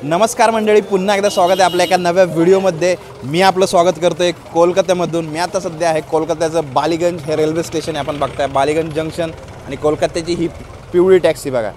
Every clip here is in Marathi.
नमस्कार मंडळी, पुन्हा एकदा स्वागत आहे आपल्या एका नव्या व्हिडिओमध्ये। मी आपलं स्वागत करतोय कोलकात्यामधून। मी आता सध्या आहे कोलकात्याचं बालीगंज हे रेल्वे स्टेशन आहे, आपण बघताय बालीगंज जंक्शन। आणि कोलकात्याची ही पिवळी टॅक्सी बघा,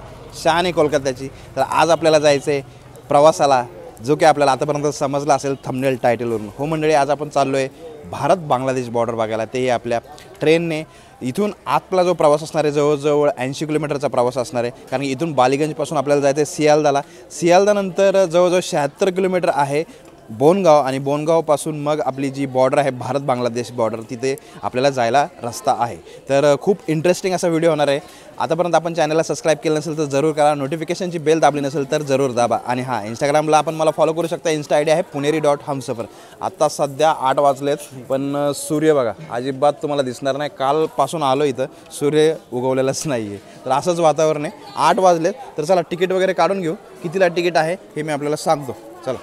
शान आहे कोलकात्याची। तर आज आपल्याला जायचं आहे प्रवासाला, जो की आपल्याला आतापर्यंत समजला असेल थंबनेल टायटलवरून। हो मंडळी, आज आपण चाललो आहे भारत बांगलादेश बॉर्डर बघायला, तेही आपल्या ट्रेनने। इथून आतला जो प्रवास असणार आहे जवळजवळ 80 किलोमीटरचा प्रवास असणार आहे, कारण इथून बालीगंजपासून आपल्याला जायचं आहे सियालदाला। सियालदानंतर जवळजवळ 76 किलोमीटर आहे बोनगाव, आणि बोनगावपासून मग आपली जी बॉर्डर आहे भारत बांगलादेश बॉर्डर, तिथे आपल्याला जायला रस्ता आहे। तर खूप इंटरेस्टिंग असा व्हिडिओ होणार आहे। आतापर्यंत आपण चॅनलला सबस्क्राईब केलं नसेल तर जरूर करा, नोटिफिकेशनची बेल दाबली नसेल तर जरूर दाबा। आणि हां, इंस्टाग्रामला आपण मला फॉलो करू शकता, इन्स्टा आय डी आहे puneri.humsafar। आता सध्या 8 वाजलेत, पण सूर्य बघा अजिबात तुम्हाला दिसणार नाही। कालपासून आलो इथं, सूर्य उगवलेलाच नाही आहे, तर असंच वातावरण आहे। 8 वाजलेत, तर चला तिकीट वगैरे काढून घेऊ। कितीला तिकीट आहे हे मी आपल्याला सांगतो, चला।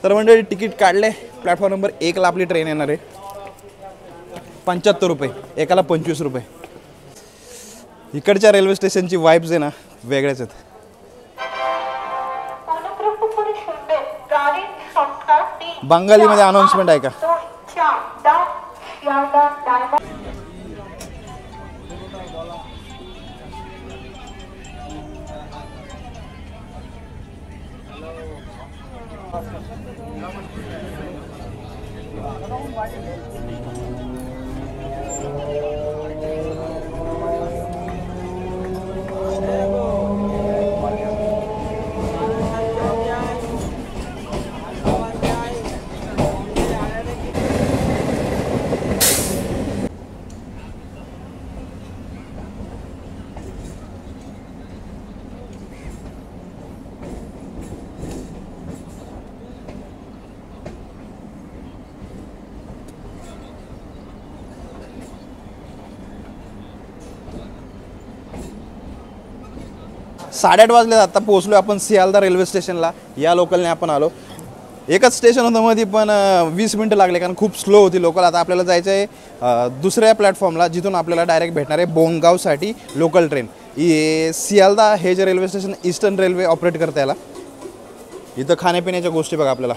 तर मंडळी तिकीट काढले। प्लॅटफॉर्म नंबर 1ला आपली ट्रेन येणार आहे, 75 रुपये, एकाला 25 रुपये। इकडच्या रेल्वे स्टेशनची वाइब्स आहे ना, वेगळ्याच आहेत। बंगालीमध्ये अनाउन्समेंट आहे का? साडेआठ वाजले, आता पोहोचलो आपण सियालदा रेल्वे स्टेशनला। या लोकलने आपण आलो, एकच स्टेशन होतं मध्ये, पण 20 मिनटं लागले कारण खूप स्लो होती लोकल। आता आपल्याला जायचं आहे दुसऱ्या प्लॅटफॉर्मला, जिथून आपल्याला डायरेक्ट भेटणार आहे बोनगावसाठी लोकल ट्रेन। सियालदा हे जे railway station eastern railway operate करता याला। इथं खाण्यापिण्याच्या गोष्टी बघा आपल्याला,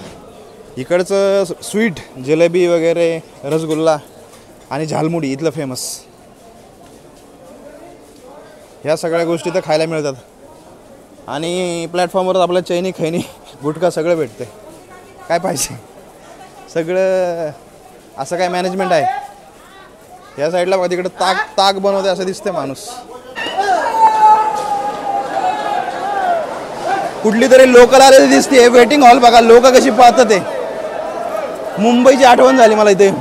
इकडचं स्वीट जिलेबी वगैरे, रसगुल्ला आणि झालमुडी इथलं फेमस, ह्या सगळ्या गोष्टी तर खायला मिळतात। आणि प्लॅटफॉर्मवर आपल्याला चैनी खैनी गुटखा सगळं भेटते, काय पाहिजे सगळं। असं काय मॅनेजमेंट आहे या साईडला बघा, तिकडे ताक बनवते असं दिसते माणूस। कुठली तरी लोकल आलेली दिसते, वेटिंग हॉल बघा, लोक कशी पाहतात ते। मुंबईची आठवण झाली मला इथे।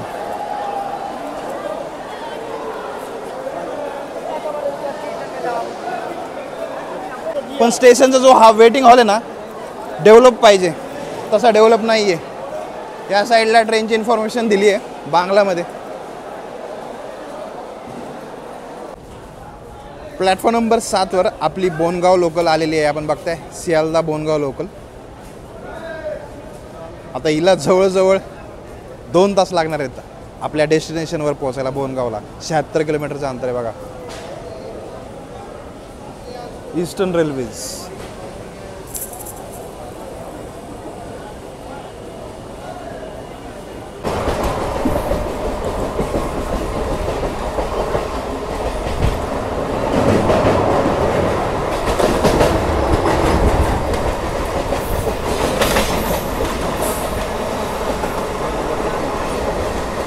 पण स्टेशनचा जो हा वेटिंग हॉल आहे ना, डेव्हलप पाहिजे, तसा डेव्हलप नाही आहे। या साईडला ट्रेनची इन्फॉर्मेशन दिली आहे बांगलामध्ये। प्लॅटफॉर्म नंबर 7वर आपली बोनगाव लोकल आलेली आहे, आपण बघताय सियालदा बोनगाव लोकल। आता हिला जवळजवळ 2 तास लागणार आहेत आपल्या डेस्टिनेशनवर पोहोचायला बोनगावला। 76 किलोमीटरचं अंतर आहे बघा। ईस्टर्न रेल्वेज,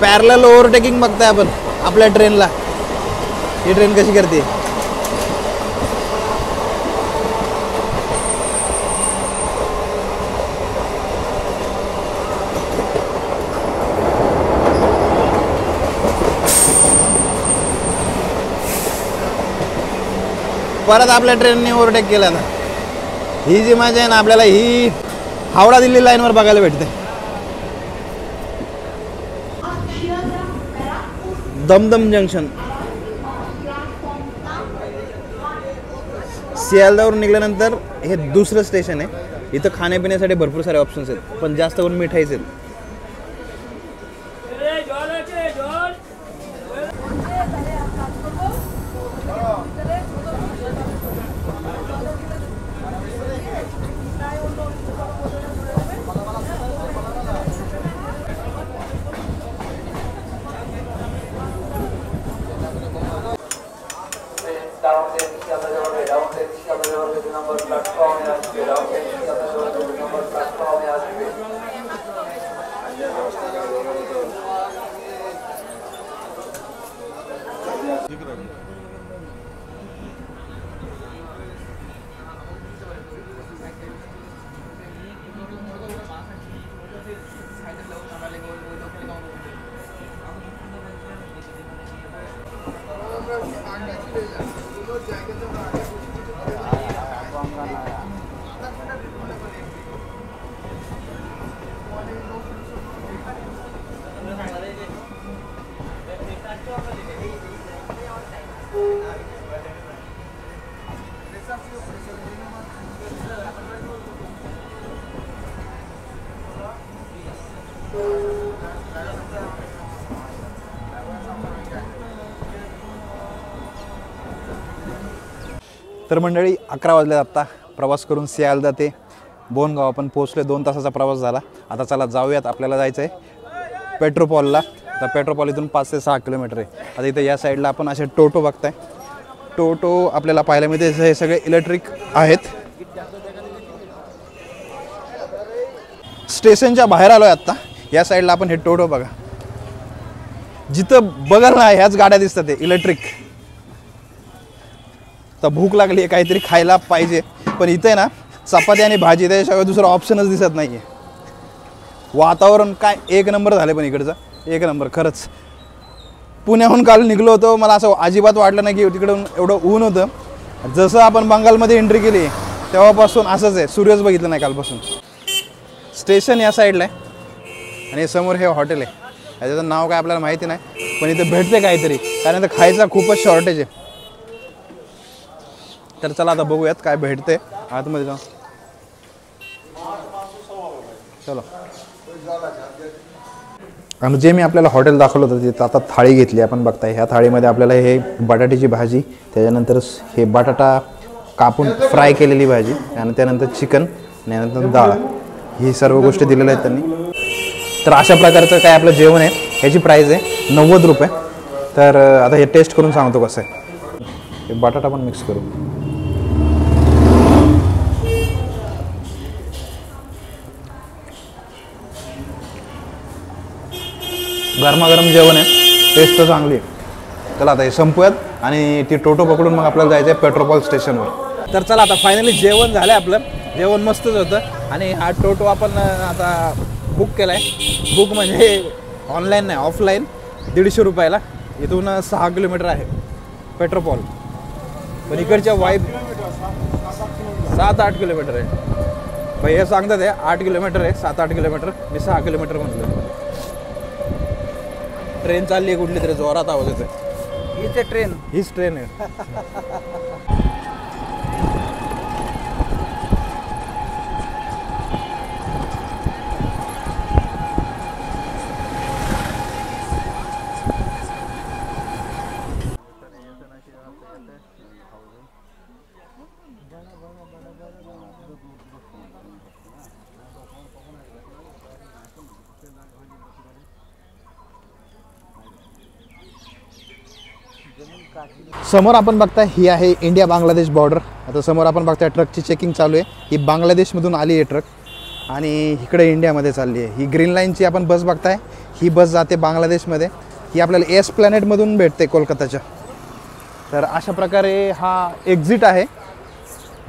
पॅरलल ओव्हरटेकिंग बघताय आपण आपल्या ट्रेनला। ही ट्रेन कशी करते, परत आपल्या ट्रेनने ओव्हरटेक केला ना। ही जी मजा आहे ना, आपल्याला ही हावडा दिल्ली लाईनवर बघायला भेटते। दमदम जंक्शन, सियालदावरून निघाल्यानंतर हे दुसरं स्टेशन आहे। इथं खाण्यापिण्यासाठी भरपूर सारे ऑप्शन्स आहेत, पण जास्त करून मिठाईच आहेत। तर मंडळी 11 वाजले आता प्रवास करून सियालदा ते बोनगाव आपण पोहोचले. 2 तासाचा प्रवास झाला. आता चला जाऊयात. आपल्याला जायचं आहे पेट्रोपॉलला. तर पेट्रोपॉल इथून 5 ते 6 किलोमीटर आहे. आता इथं या साईडला आपण असे टोटो बघताय. टोटो आपल्याला पाहायला मिळते. हे सगळे इलेक्ट्रिक आहेत. स्टेशनच्या बाहेर आलो आहे आत्ता. या साईडला आपण हे टोटो बघा. जिथं बघाल ना ह्याच गाड्या दिसतात ते इलेक्ट्रिक. तर भूक लागली आहे, काहीतरी खायला पाहिजे. पण इथे ना चपाती आणि भाजी त्याशिवाय दुसरा ऑप्शनच दिसत नाही आहे. वातावरण काय एक नंबर झाले. पण इकडचं एक नंबर खरंच. पुण्याहून काल निघलो होतो. मला असं अजिबात वाटलं नाही की तिकडून एवढं ऊन होतं. जसं आपण बंगालमध्ये एंट्री केली तेव्हापासून असंच आहे. सूर्यच बघितलं नाही कालपासून. स्टेशन या साईडला आहे आणि समोर हे हॉटेल आहे. याचं नाव काय आपल्याला माहिती नाही. पण इथं भेटते काहीतरी. कारण इथं खायचा खूपच शॉर्टेज आहे. तर चला आता बघूयात काय भेटते आतमध्ये जाऊन. चलो. आणि जे मी आपल्याला हॉटेल दाखवलं होतं तिथं आता थाळी घेतली आपण बघताय. ह्या थाळीमध्ये आपल्याला हे बटाट्याची भाजी, त्याच्यानंतर हे बटाटा कापून फ्राय केलेली भाजी आणि त्यानंतर चिकन आणि त्यानंतर डाळ, ही सर्व गोष्टी दिलेल्या आहेत त्यांनी. तर अशा प्रकारचं काय आपलं जेवण आहे. ह्याची प्राईस आहे 90 रुपये. तर आता हे टेस्ट करून सांगतो कसं आहे. हे बटाटा पण मिक्स करू. गरमागरम जेवण आहे. टेस्ट तर चांगली आहे. चला आता हे संपूयात आणि ती टोटो पकडून मग आपल्याला जायचं आहे पेट्रोपॉल स्टेशनवर. तर चला आता फायनली जेवण झालं आपलं. जेवण मस्तच होतं. आणि हा टोटो आपण आता बुक केला आहे. बुक म्हणजे ऑनलाईन नाही, ऑफलाईन. 150 रुपयाला. इथून 6 किलोमीटर आहे पेट्रोपॉल. पण इकडच्या वाईब 7-8 किलोमीटर आहे. पण हे सांगतात आहे 8 किलोमीटर आहे. 7-8 किलोमीटर. मी 6 किलोमीटर म्हटलं. ट्रेन चालली आहे कुठली तरी, जोरात आवाज येते. हीच ट्रेन, हीच ट्रेन आहे. समोर आपण बघताय ही आहे इंडिया बांगलादेश बॉर्डर. आता समोर आपण बघताय ट्रकची चेकिंग चालू आहे. ही बांगलादेशमधून आली आहे ट्रक आणि इकडे इंडियामध्ये चालली आहे. ही ग्रीन लाईनची आपण बस बघताय. ही बस जाते बांगलादेशमध्ये. ही आपल्याला एस प्लॅनेटमधून भेटते कोलकाताच्या. तर अशा प्रकारे हा एक्झिट आहे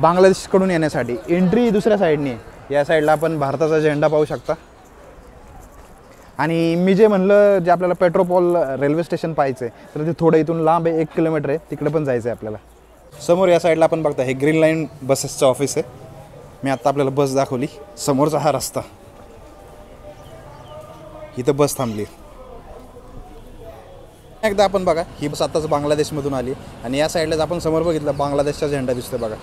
बांगलादेशकडून येण्यासाठी. एंट्री दुसऱ्या साईडने आहे. या साईडला आपण भारताचा झेंडा पाहू शकता. आणि मी जे म्हणलं जे आपल्याला पेट्रोपॉल रेल्वे स्टेशन पाहायचं आहे तर ते थोडं इथून लांब आहे. 1 किलोमीटर आहे. तिकडे पण जायचं आहे आपल्याला. समोर या साईडला आपण बघता हे ग्रीन लाईन बसेसचं ऑफिस आहे. मी आत्ता आपल्याला बस दाखवली. समोरचा हा रस्ता, इथं बस थांबली. एकदा आपण बघा ही बस आत्ताच बांगलादेशमधून आली आणि या साईडलाच आपण समोर बघितलं बांगलादेशचा झेंडा दिसतोय बघा.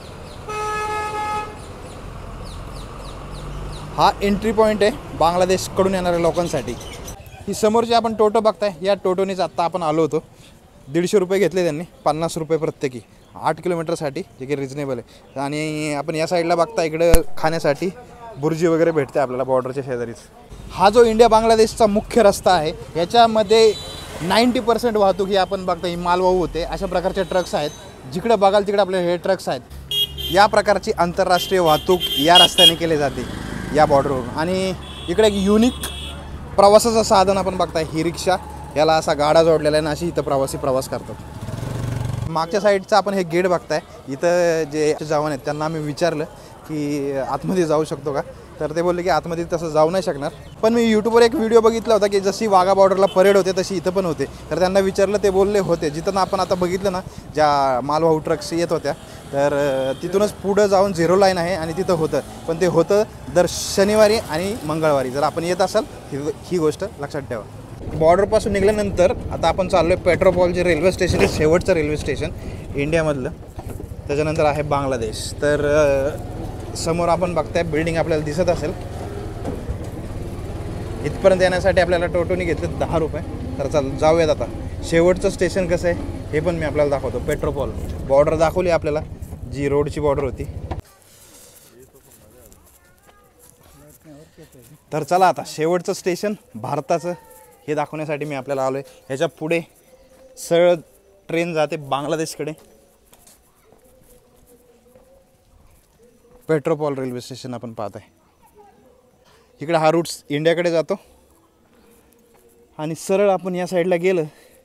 हा एंट्री पॉईंट आहे बांगलादेशकडून येणाऱ्या लोकांसाठी. ही समोरची आपण टोटो बघताय. या टोटोनीच आत्ता आपण आलो होतो. 150 रुपये घेतले त्यांनी. 50 रुपये प्रत्येकी 8 किलोमीटरसाठी, जे की रिजनेबल आहे. आणि आपण या साईडला बघता इकडं खाण्यासाठी बुर्जी वगैरे भेटते आपल्याला बॉर्डरच्या शेजारीच. हा जो इंडिया बांगलादेशचा मुख्य रस्ता आहे याच्यामध्ये 90% वाहतूक ही आपण बघता ही मालवाहू होते. अशा प्रकारचे ट्रक्स आहेत. जिकडे बघाल तिकडे आपले हे ट्रक्स आहेत. या प्रकारची आंतरराष्ट्रीय वाहतूक या रस्त्याने केली जाते या बॉर्डरवरून. आणि इकडे एक युनिक प्रवासाचं साधन आपण बघताय, ही रिक्षा. याला असा गाडा जोडलेला आहे आणि अशी इथं प्रवासी प्रवास करतात. मागच्या साईडचं आपण हे गेट बघताय. इथं जे जवान आहेत त्यांना आम्ही विचारलं की आतमध्ये जाऊ शकतो का, तर ते बोलले की आतमध्ये तसं जाऊ नाही शकणार. पण मी यूट्यूबवर एक व्हिडिओ बघितला होता की जशी वाघा बॉर्डरला परेड होते तशी इथं पण होते. तर त्यांना विचारलं, ते बोलले होते. जिथं आपण आता बघितलं ना, ज्या मालवाहू ट्रक्स येत होत्या, तर तिथूनच पुढं जाऊन 0 लाईन आहे आणि तिथं होतं. पण ते होतं दर शनिवारी आणि मंगळवारी. जर आपण येत असाल ही गोष्ट लक्षात ठेवा. बॉर्डरपासून निघाल्यानंतर आता आपण चाललो आहे पेट्रोपॉल, जे रेल्वे स्टेशन आहे, शेवटचं रेल्वे स्टेशन इंडियामधलं. त्याच्यानंतर आहे बांगलादेश. तर समोर आपण बघताय बिल्डिंग आपल्याला दिसत असेल. इथपर्यंत येण्यासाठी आपल्याला टोटोनी घेतले 10 रुपये. तर जाऊयात आता. शेवटचं स्टेशन कसं आहे हे पण मी आपल्याला दाखवतो. पेट्रोपॉल बॉर्डर दाखवली आपल्याला, जी रोडची बॉर्डर होती. तर चला आता शेवटचं स्टेशन भारताचं हे दाखवण्यासाठी मी आपल्याला आलो आहे. ह्याच्या पुढे सरळ ट्रेन जाते बांगलादेशकडे. पेट्रोपॉल रेल्वे स्टेशन आपण पाहत आहे. इकडे हा रूट इंडियाकडे जातो आणि सरळ आपण या साईडला गेलं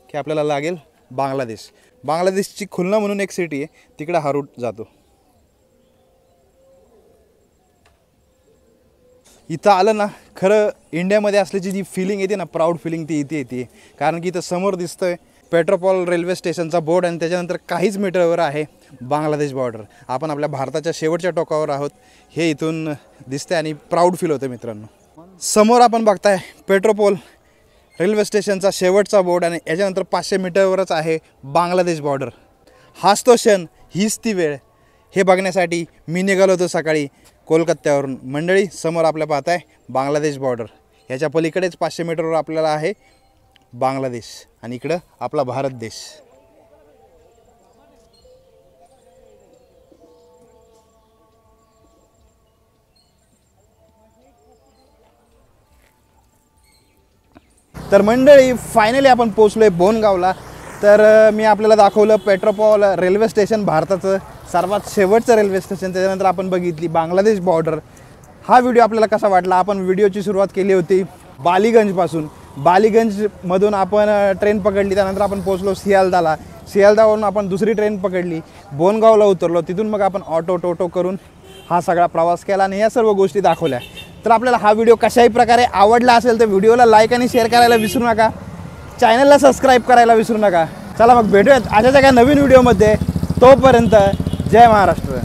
की आपल्याला लागेल बांगलादेश. बांगलादेशची खुलना म्हणून एक सिटी आहे, तिकडे हा रूट जातो. इथं आलं ना, खरं इंडियामध्ये असल्याची जी फिलिंग येते ना, प्राऊड फिलिंग, ती इथे येते. कारण की इथं समोर दिसतंय पेट्रोपॉल रेल्वे स्टेशनचा बोर्ड आणि त्याच्यानंतर काहीच मीटरवर आहे बांगलादेश बॉर्डर. आपण आपल्या भारताच्या शेवटच्या टोकावर आहोत हे इथून दिसते आणि प्राऊड फील होतं मित्रांनो. समोर आपण बघताय पेट्रोपॉल रेल्वे स्टेशनचा शेवटचा बोर्ड आणि याच्यानंतर 500 मीटरवरच आहे बांगलादेश बॉर्डर. हाच तो क्षण, हीच ती वेळ. हे बघण्यासाठी मी निघालो होतो सकाळी कोलकात्यावरून. मंडळी, समोर आपल्या पाहताय बांगलादेश बॉर्डर. ह्याच्या पलीकडेच 500 मीटरवर आपल्याला आहे बांगलादेश आणि इकडं आपला भारत देश. तर मंडळी, फायनली आपण पोहोचलोय बोनगावला. तर मी आपल्याला दाखवलं पेट्रोपॉल रेल्वे स्टेशन, भारताचं सर्वात शेवटचं रेल्वे स्टेशन. त्याच्यानंतर आपण बघितली बांगलादेश बॉर्डर. हा व्हिडिओ आपल्याला कसा वाटला? आपण व्हिडिओची सुरुवात केली होती बालीगंजपासून. बालीगंजमधून आपण ट्रेन पकडली, त्यानंतर आपण पोहोचलो सियालदाला. सियालदावरून आपण दुसरी ट्रेन पकडली, बोनगावला उतरलो. तिथून मग आपण ऑटो टोटो करून हा सगळा प्रवास केला आणि या सर्व गोष्टी दाखवल्या. तर आपल्याला हा व्हिडिओ कशाही प्रकारे आवडला असेल तर व्हिडिओला लाईक आणि शेअर करायला विसरू नका. चॅनलला सबस्क्राईब करायला विसरू नका. चला मग भेटूयात अशाच एका नवीन व्हिडिओमध्ये. तोपर्यंत जय महाराष्ट्र.